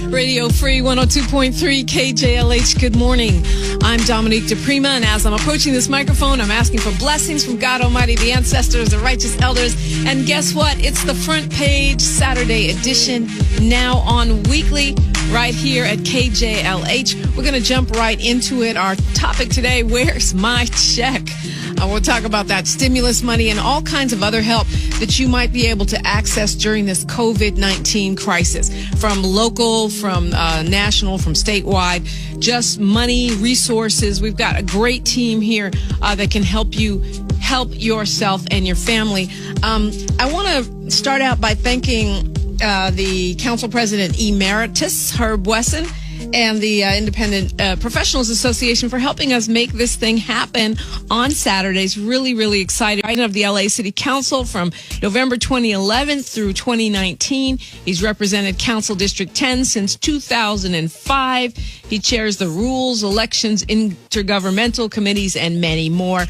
Radio Free 102.3 KJLH. Good morning. I'm Dominique DiPrima, and as I'm approaching this microphone, I'm asking for blessings from God Almighty, the ancestors, the righteous elders. And guess what? It's the front page Saturday edition, now on weekly, right here at KJLH. We're going to jump right into it. Our topic today, where's my check? We'll talk about that stimulus money and all kinds of other help that you might be able to access during this COVID-19 crisis. From local, from national, from statewide, just money, resources. We've got a great team here that can help you help yourself and your family. I want to start out by thanking the Council President Emeritus, Herb Wesson, and the Independent Professionals Association for helping us make this thing happen on Saturdays. Really, really excited. Of the LA City Council from November 2011 through 2019. He's represented Council District 10 since 2005. He chairs the Rules, Elections, Intergovernmental Committees, and many more.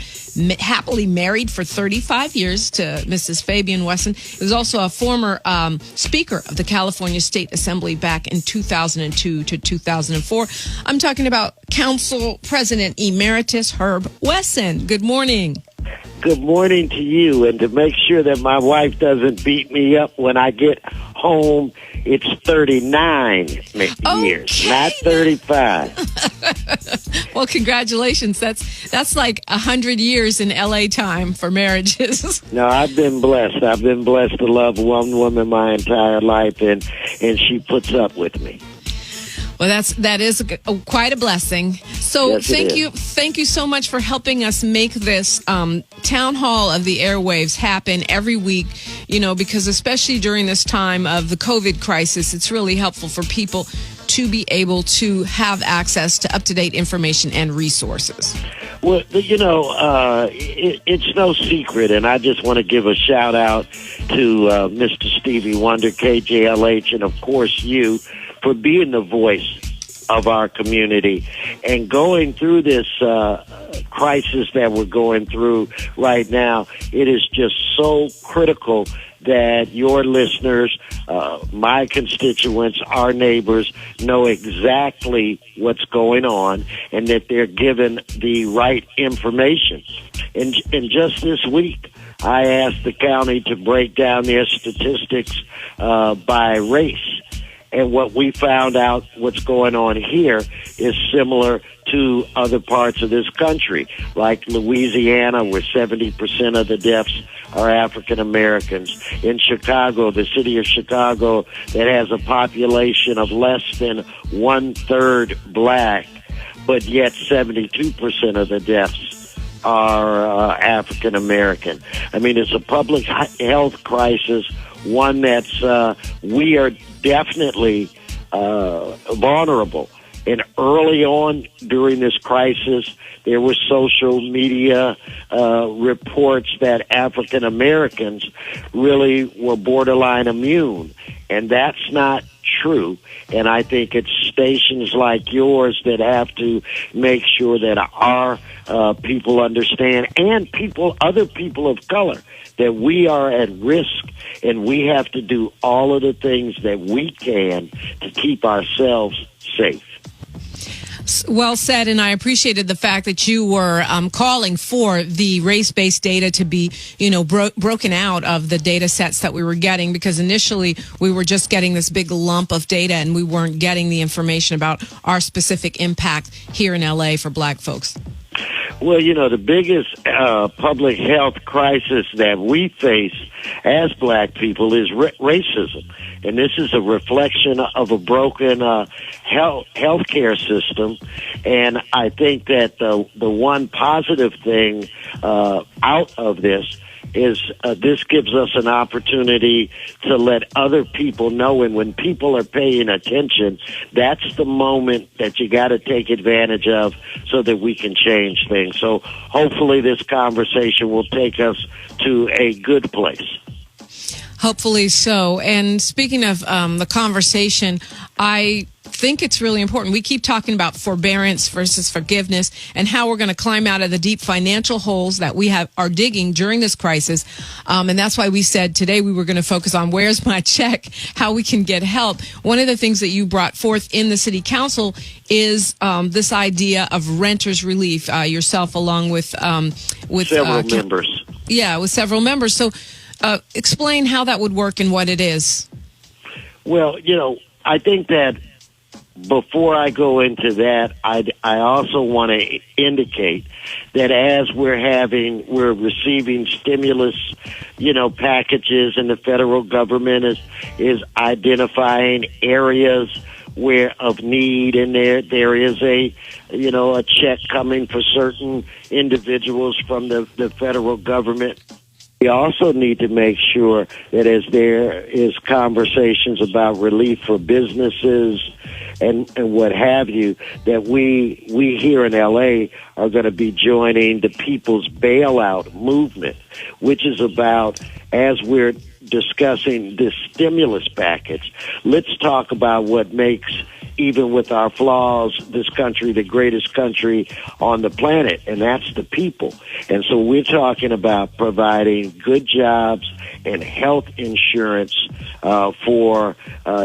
Happily married for 35 years to Mrs. Fabian Wesson. He was also a former Speaker of the California State Assembly back in 2002 to 2004. I'm talking about Council President Emeritus Herb Wesson. Good morning. Good morning to you. And to make sure that my wife doesn't beat me up when I get home, it's 39 years, not 35. Well, congratulations. That's like 100 years in LA time for marriages. No, I've been blessed. I've been blessed to love one woman my entire life, and she puts up with me. Well, that is quite a blessing. So yes, thank you so much for helping us make this town hall of the airwaves happen every week. You know, because especially during this time of the COVID crisis, it's really helpful for people to be able to have access to up-to-date information and resources. Well, you know, it's no secret, and I just want to give a shout-out to Mr. Stevie Wonder, KJLH, and, of course, you, for being the voice of our community and going through this crisis that we're going through right now. It is just so critical that your listeners, my constituents, our neighbors know exactly what's going on and that they're given the right information. And just this week, I asked the county to break down their statistics by race. And what we found out what's going on here is similar to other parts of this country, like Louisiana, where 70% of the deaths are African Americans. In Chicago, the city of Chicago, that has a population of less than 1/3 black, but yet 72% of the deaths are African American. I mean, it's a public health crisis, one that's we are definitely vulnerable. And early on during this crisis, there were social media reports that African Americans really were borderline immune. And that's not true. And I think it's stations like yours that have to make sure that our people understand, and other people of color, that we are at risk, and we have to do all of the things that we can to keep ourselves safe. Well said, and I appreciated the fact that you were calling for the race-based data to be, broken out of the data sets that we were getting, because initially we were just getting this big lump of data and we weren't getting the information about our specific impact here in LA for black folks. Well, the biggest public health crisis that we face as black people is racism. And this is a reflection of a broken healthcare system. And I think that the one positive thing out of this is this gives us an opportunity to let other people know. And when people are paying attention, that's the moment that you got to take advantage of so that we can change things. So hopefully this conversation will take us to a good place. Hopefully so. And speaking of the conversation, I think it's really important. We keep talking about forbearance versus forgiveness and how we're going to climb out of the deep financial holes that we are digging during this crisis. And that's why we said today we were going to focus on where's my check, how we can get help. One of the things that you brought forth in the city council is this idea of renters relief, yourself along with several members. Yeah, with several members. So explain how that would work and what it is. Well, I think that before I go into that, I also want to indicate that as we're receiving stimulus, packages, and the federal government is identifying areas of need, and there is a check coming for certain individuals from the federal government. We also need to make sure that as there is conversations about relief for businesses and what have you, that we here in LA are going to be joining the People's Bailout movement, which is about, as we're discussing this stimulus package, let's talk about what makes, even with our flaws, this country the greatest country on the planet, and that's the people. And so we're talking about providing good jobs and health insurance for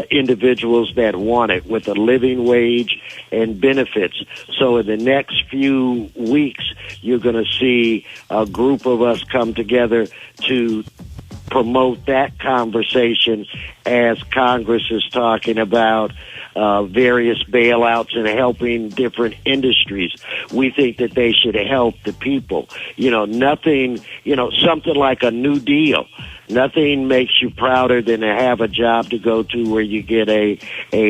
individuals that want it, with a living wage and benefits. So in the next few weeks, you're going to see a group of us come together to promote that conversation as Congress is talking about various bailouts and helping different industries. We think that they should help the people. Nothing, something like a New Deal. Nothing makes you prouder than to have a job to go to where you get a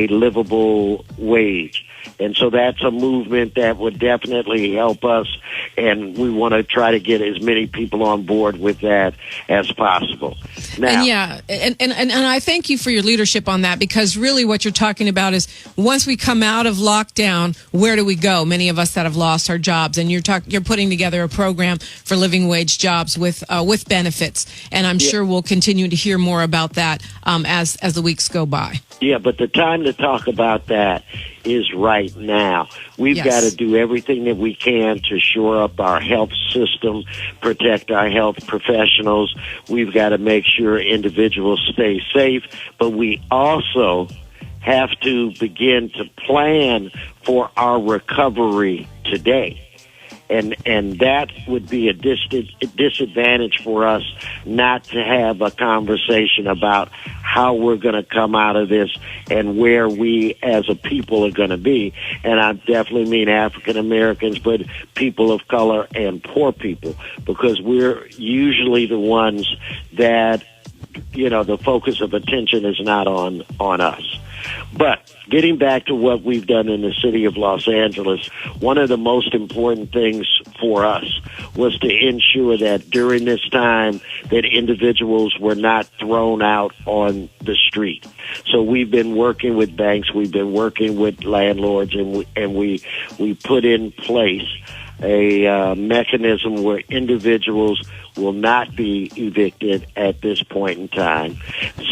livable wage. And so that's a movement that would definitely help us, and we want to try to get as many people on board with that as possible. Now, and I thank you for your leadership on that, because really what you're talking about is once we come out of lockdown, where do we go? Many of us that have lost our jobs, and you're putting together a program for living wage jobs with benefits, and I'm sure we'll continue to hear more about that as the weeks go by. Yeah, but the time to talk about that is right now. We've got to do everything that we can to shore up our health system, protect our health professionals. We've got to make sure individuals stay safe, but we also have to begin to plan for our recovery today. And that would be a disadvantage for us not to have a conversation about how we're going to come out of this and where we as a people are going to be. And I definitely mean African Americans, but people of color and poor people, because we're usually the ones that, the focus of attention is not on us. But getting back to what we've done in the city of Los Angeles, one of the most important things for us was to ensure that during this time that individuals were not thrown out on the street. So we've been working with banks, we've been working with landlords, and we put in place a mechanism where individuals will not be evicted at this point in time.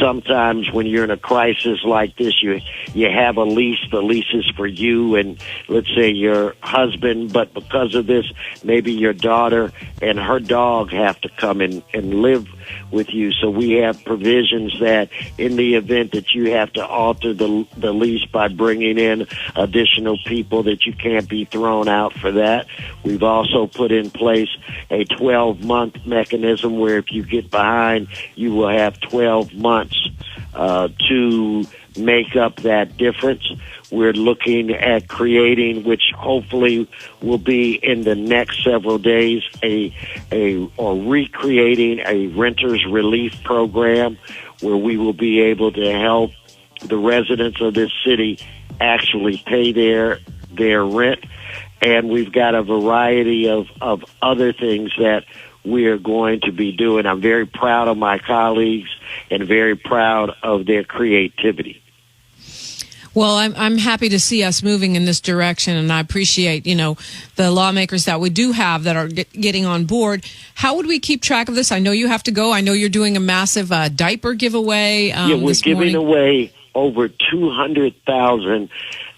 Sometimes when you're in a crisis like this, you have a lease. The lease is for you and, let's say, your husband, but because of this, maybe your daughter and her dog have to come and live with you. So we have provisions that in the event that you have to alter the lease by bringing in additional people, that you can't be thrown out for that. We've also put in place a 12-month mechanism where if you get behind, you will have 12 months to make up that difference. We're looking at creating, which hopefully will be in the next several days, recreating a renters relief program where we will be able to help the residents of this city actually pay their rent. And we've got a variety of other things that we are going to be doing. I'm very proud of my colleagues and very proud of their creativity. Well, I'm happy to see us moving in this direction, and I appreciate, the lawmakers that we do have that are getting on board. How would we keep track of this? I know you have to go. I know you're doing a massive diaper giveaway. We're giving away over 200,000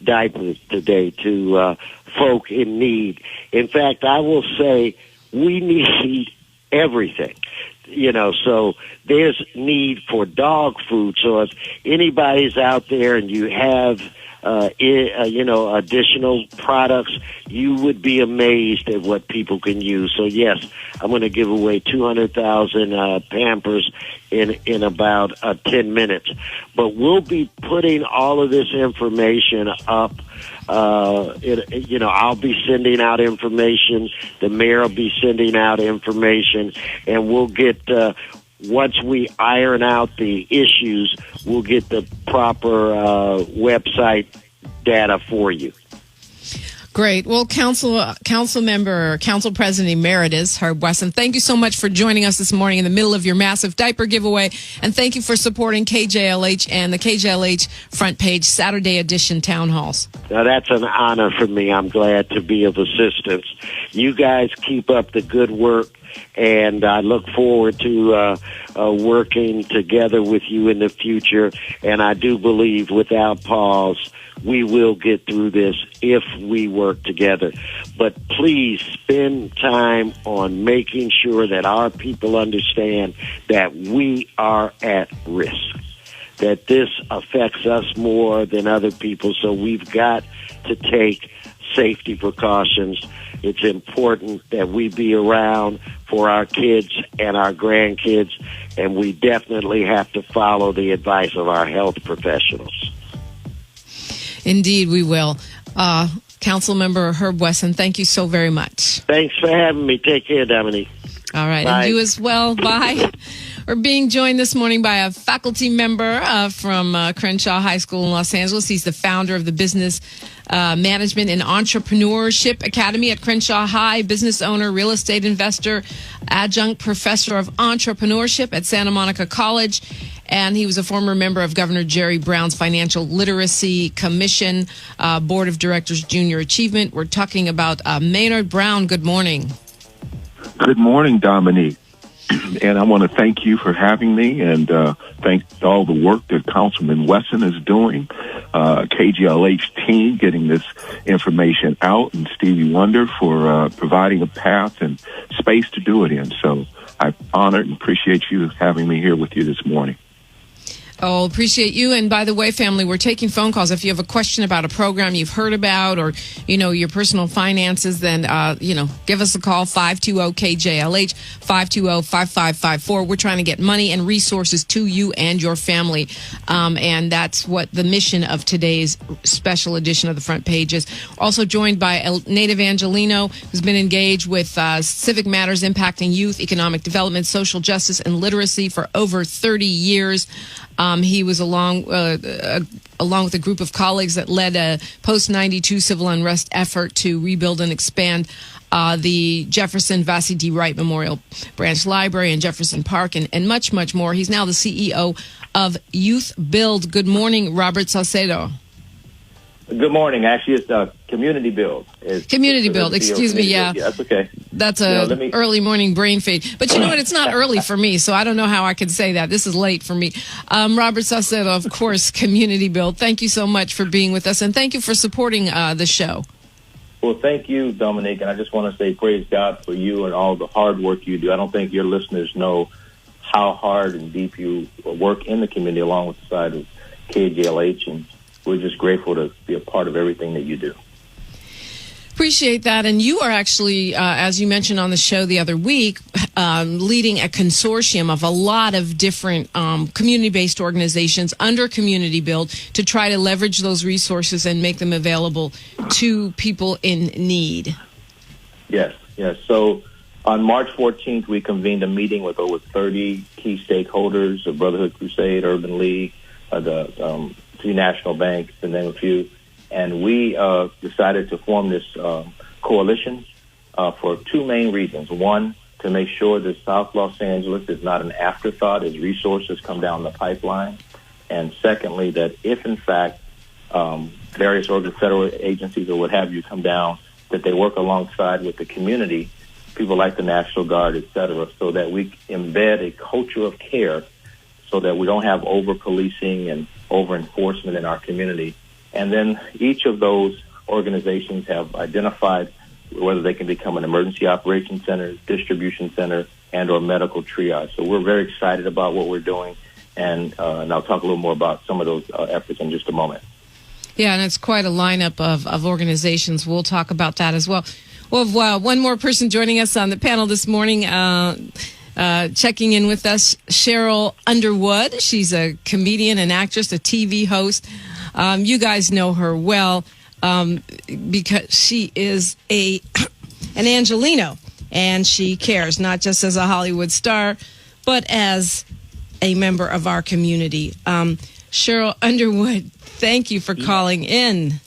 diapers today to folk in need. In fact, I will say we need everything. So there's need for dog food. So if anybody's out there and you have, additional products, you would be amazed at what people can use. So yes, I'm going to give away 200,000 Pampers in about 10 minutes. But we'll be putting all of this information up. I'll be sending out information. The mayor will be sending out information, and we'll get, once we iron out the issues, we'll get the proper website data for you. Great. Well, Council President Emeritus Wesson, thank you so much for joining us this morning in the middle of your massive diaper giveaway, and thank you for supporting KJLH and the KJLH Front Page Saturday Edition Town Halls. Now, that's an honor for me. I'm glad to be of assistance. You guys keep up the good work, and I look forward to working together with you in the future, and I do believe without pause we will get through this if we work together. But please spend time on making sure that our people understand that we are at risk, that this affects us more than other people, so we've got to take safety precautions. It's important that we be around for our kids and our grandkids, and we definitely have to follow the advice of our health professionals. Indeed, we will. Councilmember Herb Wesson, thank you so very much. Thanks for having me. Take care, Dominique. All right, Bye. And you as well. Bye. We're being joined this morning by a faculty member from Crenshaw High School in Los Angeles. He's the founder of the Business Management and Entrepreneurship Academy at Crenshaw High, business owner, real estate investor, adjunct professor of entrepreneurship at Santa Monica College. And he was a former member of Governor Jerry Brown's Financial Literacy Commission, Board of Directors Junior Achievement. We're talking about Maynard Brown. Good morning. Good morning, Dominique. And I want to thank you for having me, and thank all the work that Councilman Wesson is doing, KJLH team getting this information out, and Stevie Wonder for providing a path and space to do it in. So I'm honored and appreciate you having me here with you this morning. Oh, appreciate you. And by the way, family, we're taking phone calls. If you have a question about a program you've heard about, or, your personal finances, then, give us a call, 520-KJLH, 520-5554. We're trying to get money and resources to you and your family. And that's what the mission of today's special edition of the Front Page is. Also joined by Nate Evangelino, who's been engaged with civic matters impacting youth, economic development, social justice, and literacy for over 30 years. He was along with a group of colleagues that led a post-92 civil unrest effort to rebuild and expand the Jefferson Vassie D. Wright Memorial Branch Library in Jefferson Park, and much, much more. He's now the CEO of Youth Build. Good morning, Robert Sausedo. Good morning. Actually, it's Community Build. Community Build. Excuse me. Yeah, that's okay. That's a early morning brain fade. But you know what? It's not early for me, so I don't know how I could say that. This is late for me. Robert Sausedo, of course, Community Build. Thank you so much for being with us, and thank you for supporting the show. Well, thank you, Dominique, and I just want to say praise God for you and all the hard work you do. I don't think your listeners know how hard and deep you work in the community along with the side of KJLH, and we're just grateful to be a part of everything that you do. Appreciate that. And you are actually, as you mentioned on the show the other week, leading a consortium of a lot of different community-based organizations under Community Build to try to leverage those resources and make them available to people in need. Yes. So on March 14th, we convened a meeting with over 30 key stakeholders, the Brotherhood Crusade, Urban League, the City National Bank, to name a few. And we decided to form this coalition for two main reasons. One, to make sure that South Los Angeles is not an afterthought as resources come down the pipeline. And secondly, that if in fact various federal agencies or what have you come down, that they work alongside with the community, people like the National Guard, et cetera, so that we embed a culture of care so that we don't have over-policing and over-enforcement in our community. And then each of those organizations have identified whether they can become an emergency operations center, distribution center, and or medical triage. So we're very excited about what we're doing, and I'll talk a little more about some of those efforts in just a moment. Yeah, and it's quite a lineup of organizations. We'll talk about that as well. We'll have one more person joining us on the panel this morning, checking in with us, Cheryl Underwood. She's a comedian, an actress, a TV host. You guys know her well because she is an Angelino, and she cares, not just as a Hollywood star, but as a member of our community. Cheryl Underwood, thank you for calling in.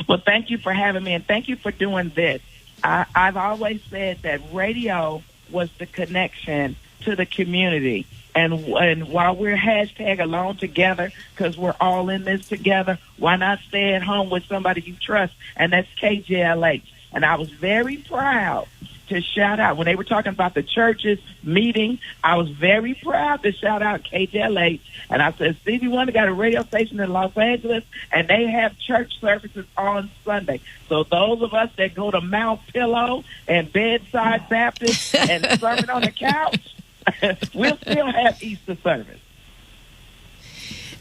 Well, thank you for having me, and thank you for doing this. I've always said that radio was the connection to the community. And while we're hashtag alone together, because we're all in this together, why not stay at home with somebody you trust? And that's KJLH. And I was very proud to shout out, when they were talking about the churches meeting, I was very proud to shout out KJLH. And I said, Stevie Wonder got a radio station in Los Angeles, and they have church services on Sunday. So those of us that go to Mount Pillow and Bedside Baptist and Sermon on the Couch, we'll still have Easter service.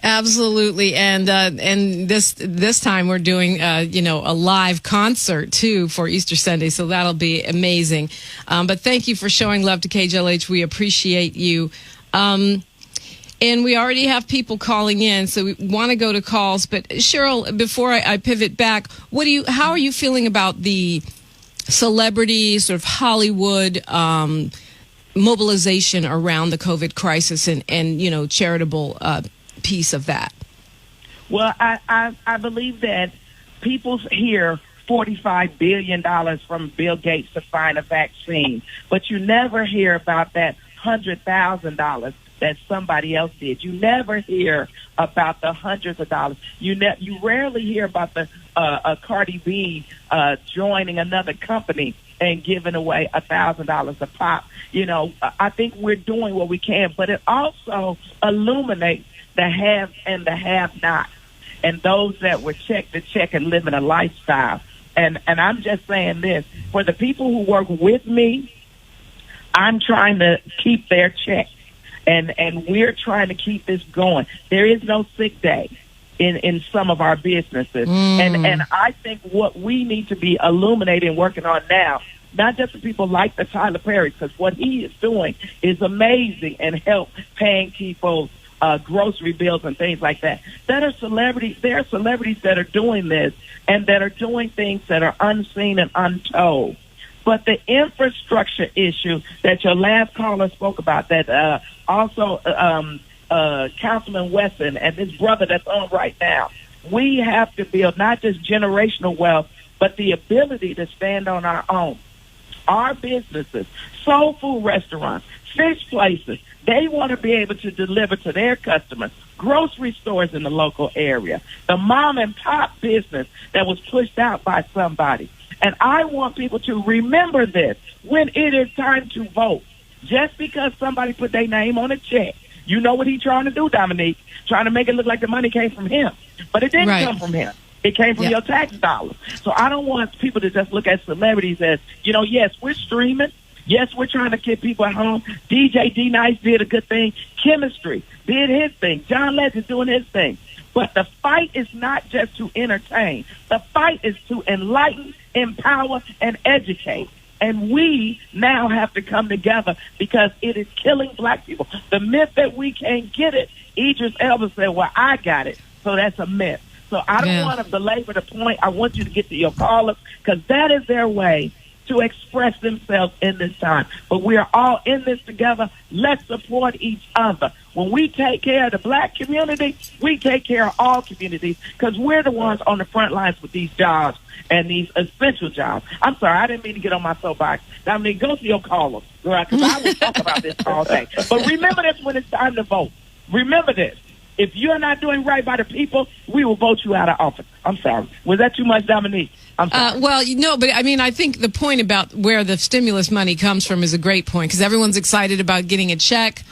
Absolutely, and this time we're doing a live concert too for Easter Sunday, so that'll be amazing. But thank you for showing love to KJLH. We appreciate you. And we already have people calling in, so we want to go to calls. But Cheryl, before I pivot back, how are you feeling about the celebrity sort of Hollywood mobilization around the COVID crisis and charitable piece of that? Well, I believe that people hear $45 billion from Bill Gates to find a vaccine, but you never hear about that $100,000 that somebody else did. You never hear about the hundreds of dollars. You rarely hear about the Cardi B joining another company and giving away $1,000 a pop. I think we're doing what we can, but it also illuminates the have and the have-not, and those that were check to check and living a lifestyle. And I'm just saying this, for the people who work with me, I'm trying to keep their check, and we're trying to keep this going. There is no sick day in some of our businesses. And I think what we need to be illuminating and working on now, not just for people like the Tyler Perry, because what he is doing is amazing and help paying people's grocery bills and things like that. There are celebrities that are doing this and that are doing things that are unseen and untold. But the infrastructure issue that your last caller spoke about, that also Councilman Wesson and his brother that's on right now, we have to build not just generational wealth, but the ability to stand on our own. Our businesses, soul food restaurants, fish places, they want to be able to deliver to their customers. Grocery stores in the local area, the mom and pop business that was pushed out by somebody. And I want people to remember this when it is time to vote. Just because somebody put their name on a check, you know what he's trying to do, Dominique? Trying to make it look like the money came from him. But it didn't come from him. It came from your tax dollars. So I don't want people to just look at celebrities as, yes, we're streaming. Yes, we're trying to keep people at home. DJ D-Nice did a good thing. Chemistry did his thing. John Legend's doing his thing. But the fight is not just to entertain. The fight is to enlighten, empower, and educate. And we now have to come together because it is killing black people. The myth that we can't get it, Idris Elba said, well, I got it. So that's a myth. So I don't want to belabor the point. I want you to get to your callers because that is their way to express themselves in this time. But we are all in this together. Let's support each other. When we take care of the black community, we take care of all communities because we're the ones on the front lines with these jobs and these essential jobs. I'm sorry, I didn't mean to get on my soapbox. I mean, go to your callers, because I will talk about this all day. But remember this when it's time to vote. Remember this. If you're not doing right by the people, we will vote you out of office. I'm sorry. Was that too much, Dominique? I'm sorry. Well, but I mean, I think the point about where the stimulus money comes from is a great point, because everyone's excited about getting a check.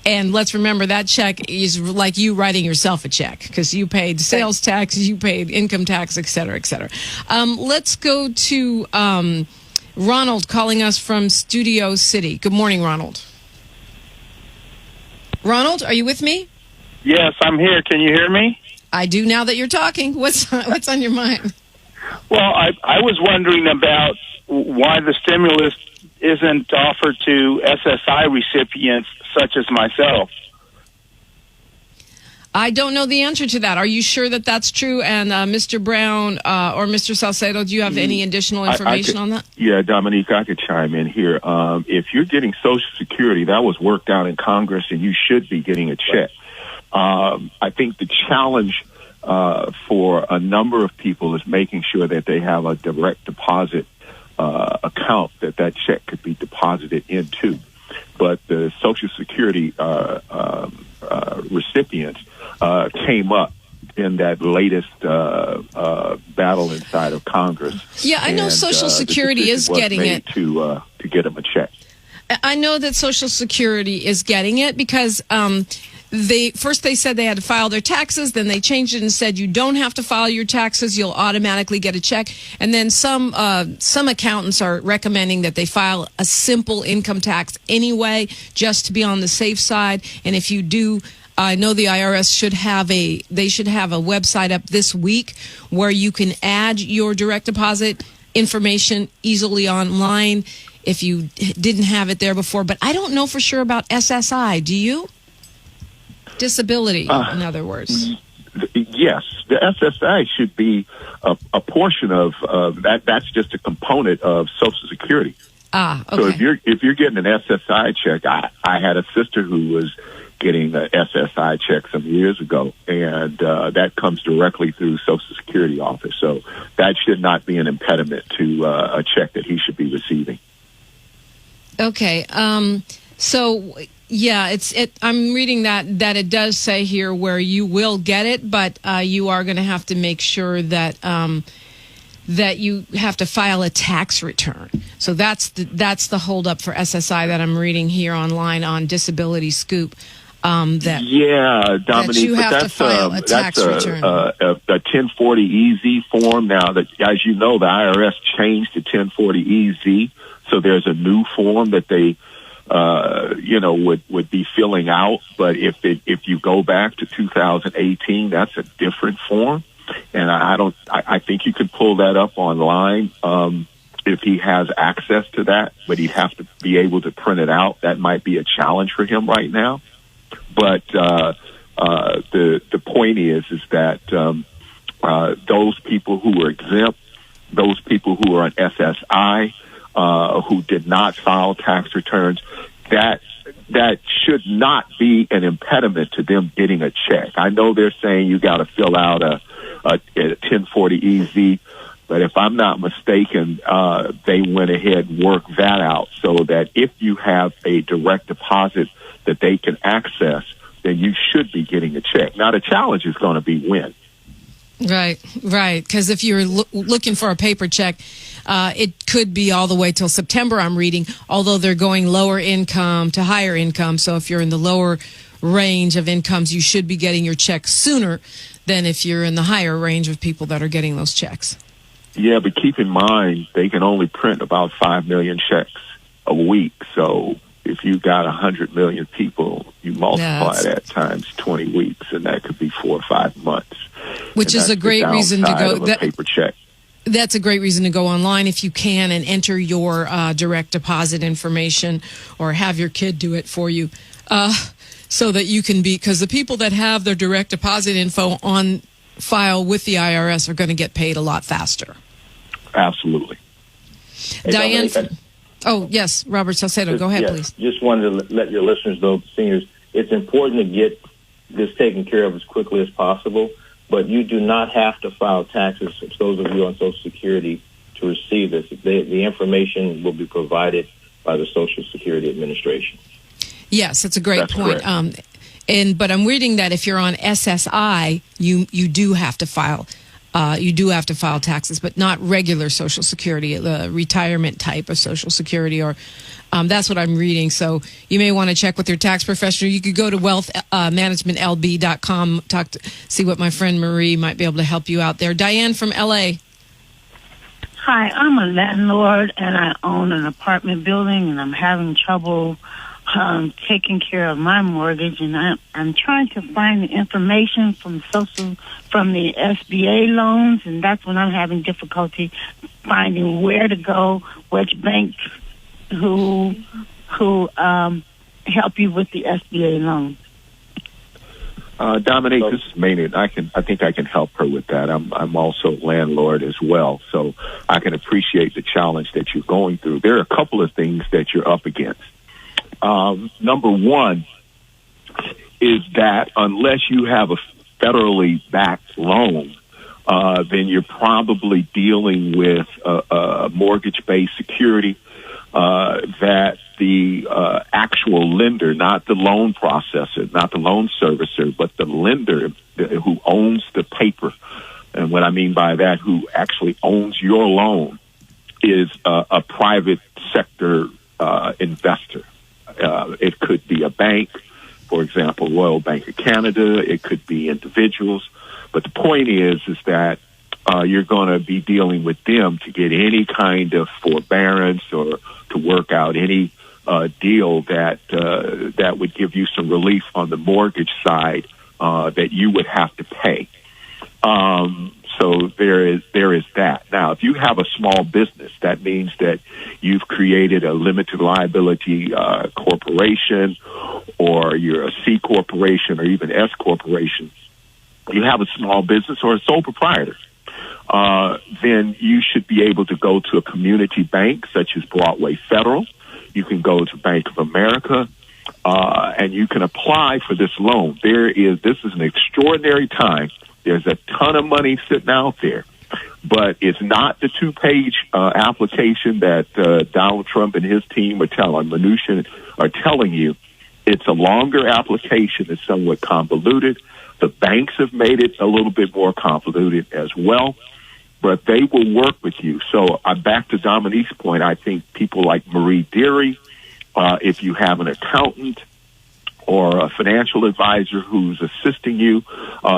And let's remember that check is like you writing yourself a check, because you paid sales tax, you paid income tax, et cetera, et cetera. Let's go to Ronald calling us from Studio City. Good morning, Ronald. Ronald, are you with me? Yes, I'm here. Can you hear me? I do now that you're talking. What's on your mind? Well, I was wondering about why the stimulus isn't offered to SSI recipients such as myself. I don't know the answer to that. Are you sure that that's true? And Mr. Brown or Mr. Sausedo, do you have any additional information on that? Yeah, Dominique, I could chime in here. If you're getting Social Security, that was worked out in Congress, and you should be getting a check. I think the challenge for a number of people is making sure that they have a direct deposit account that check could be deposited into. But the Social Security recipients came up in that latest battle inside of Congress. Yeah, I know Social Security is getting it to get them a check. I know that Social Security is getting it because they said they had to file their taxes, then they changed it and said you don't have to file your taxes, you'll automatically get a check. And then some accountants are recommending that they file a simple income tax anyway, just to be on the safe side. And if you do, I know the IRS should have a website up this week where you can add your direct deposit information easily online if you didn't have it there before. But I don't know for sure about SSI. Do you? Disability, in other words. Yes, the SSI should be a portion of that. That's just a component of Social Security. Okay. So if you're getting an SSI check, I had a sister who was getting an SSI check some years ago, and that comes directly through Social Security office. So that should not be an impediment to a check that he should be receiving. Okay. So. Yeah, I'm reading that it does say here where you will get it, but you are going to have to make sure that that you have to file a tax return. So that's the holdup for SSI that I'm reading here online on Disability Scoop. Dominique, that you have to file a tax return. A 1040 EZ form. Now, that, as you know, the IRS changed to 1040 EZ, so there's a new form that they would be filling out. But if you go back to 2018, that's a different form. And I think you could pull that up online if he has access to that, but he'd have to be able to print it out. That might be a challenge for him right now. But the point is that those people who are exempt, those people who are on SSI, who did not file tax returns, that should not be an impediment to them getting a check. I know they're saying you got to fill out a 1040 EZ, but if I'm not mistaken, they went ahead and worked that out so that if you have a direct deposit that they can access, then you should be getting a check. Now, the challenge is going to be when. Right. Because if you're looking for a paper check, it could be all the way till September, I'm reading, although they're going lower income to higher income. So if you're in the lower range of incomes, you should be getting your check sooner than if you're in the higher range of people that are getting those checks. Yeah, but keep in mind, they can only print about 5 million checks a week. So if you got 100 million people, you multiply that times 20 weeks, and that could be 4 or 5 months. Which is a great reason to go. Paper check. That's a great reason to go online if you can and enter your direct deposit information or have your kid do it for you so that you can be, because the people that have their direct deposit info on file with the IRS are going to get paid a lot faster. Absolutely. Hey, Diane. Dominique, yes, Robert Sausedo. Go ahead, please. Just wanted to let your listeners know, seniors, it's important to get this taken care of as quickly as possible. But you do not have to file taxes, those of you on Social Security, to receive this. The information will be provided by the Social Security Administration. Yes, that's a great point. But I'm reading that if you're on SSI, you do have to file. You do have to file taxes, but not regular Social Security, the retirement type of Social Security, or that's what I'm reading. So you may want to check with your tax professional. You could go to wealthmanagementlb.com, see what my friend Marie might be able to help you out there. Diane from LA. Hi, I'm a landlord and I own an apartment building, and I'm having trouble taking care of my mortgage, and I'm trying to find the information from the SBA loans, and that's when I'm having difficulty finding where to go, which banks who help you with the SBA loans. Dominique, this is Maynard. I think I can help her with that. I'm also a landlord as well, so I can appreciate the challenge that you're going through. There are a couple of things that you're up against. Number one is that unless you have a federally backed loan, then you're probably dealing with a mortgage-based security that the actual lender, not the loan processor, not the loan servicer, but the lender who owns the paper. And what I mean by that, who actually owns your loan, is a private sector investor. It could be a bank, for example, Royal Bank of Canada. It could be individuals. But the point is that you're going to be dealing with them to get any kind of forbearance or to work out any deal that would give you some relief on the mortgage side that you would have to pay. So there is that. Now, if you have a small business, that means that you've created a limited liability corporation, or you're a C corporation or even S corporation. You have a small business or a sole proprietor. Then you should be able to go to a community bank such as Broadway Federal. You can go to Bank of America, and you can apply for this loan. This is an extraordinary time. There's a ton of money sitting out there, but it's not the 2-page application that Donald Trump and his team Mnuchin are telling you. It's a longer application. It's somewhat convoluted. The banks have made it a little bit more convoluted as well, but they will work with you. So back to Dominique's point, I think people like Marie Deary, if you have an accountant or a financial advisor who's assisting you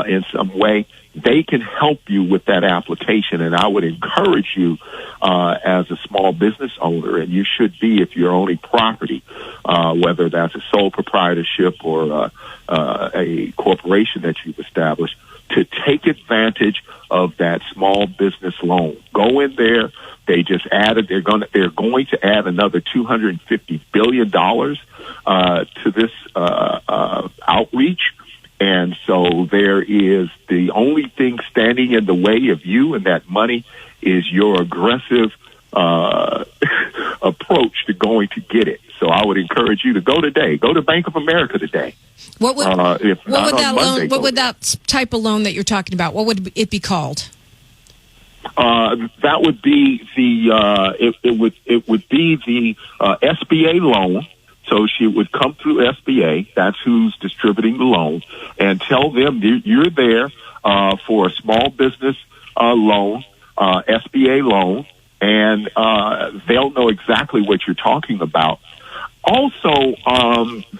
in some way, they can help you with that application. And I would encourage you as a small business owner, and you should be if you're owning property, whether that's a sole proprietorship or a corporation that you've established, to take advantage of that small business loan. Go in there. They just added. They're going to add another $250 billion to this outreach, and so there is the only thing standing in the way of you and that money is your aggressive approach to going to get it. So I would encourage you to go today. Go to Bank of America today. What would that type of loan that you're talking about? What would it be called? That would be it would be the SBA loan. So she would come through SBA. That's who's distributing the loan, and tell them you're there for a small business loan, SBA loan, and they'll know exactly what you're talking about. Also,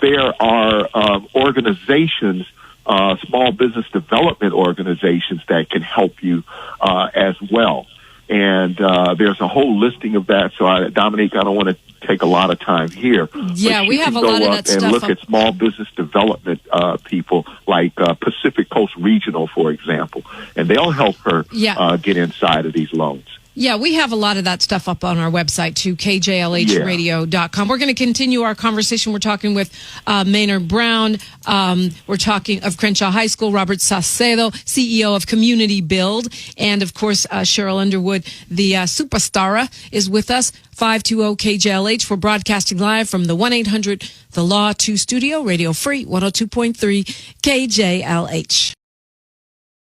there are organizations, small business development organizations that can help you as well. And there's a whole listing of that. So, Dominique, I don't want to take a lot of time here. Yeah, we have a lot of that stuff. And look at small business development people like Pacific Coast Regional, for example, and they'll help her get inside of these loans. Yeah, we have a lot of that stuff up on our website, too, KJLHradio.com. We're going to continue our conversation. We're talking with Maynard Brown. We're talking of Crenshaw High School, Robert Sausedo, CEO of Community Build. And, of course, Cheryl Underwood, the superstar, is with us. 520-KJLH. We're broadcasting live from the 1-800-THE-LAW 2 studio, Radio Free, 102.3 KJLH.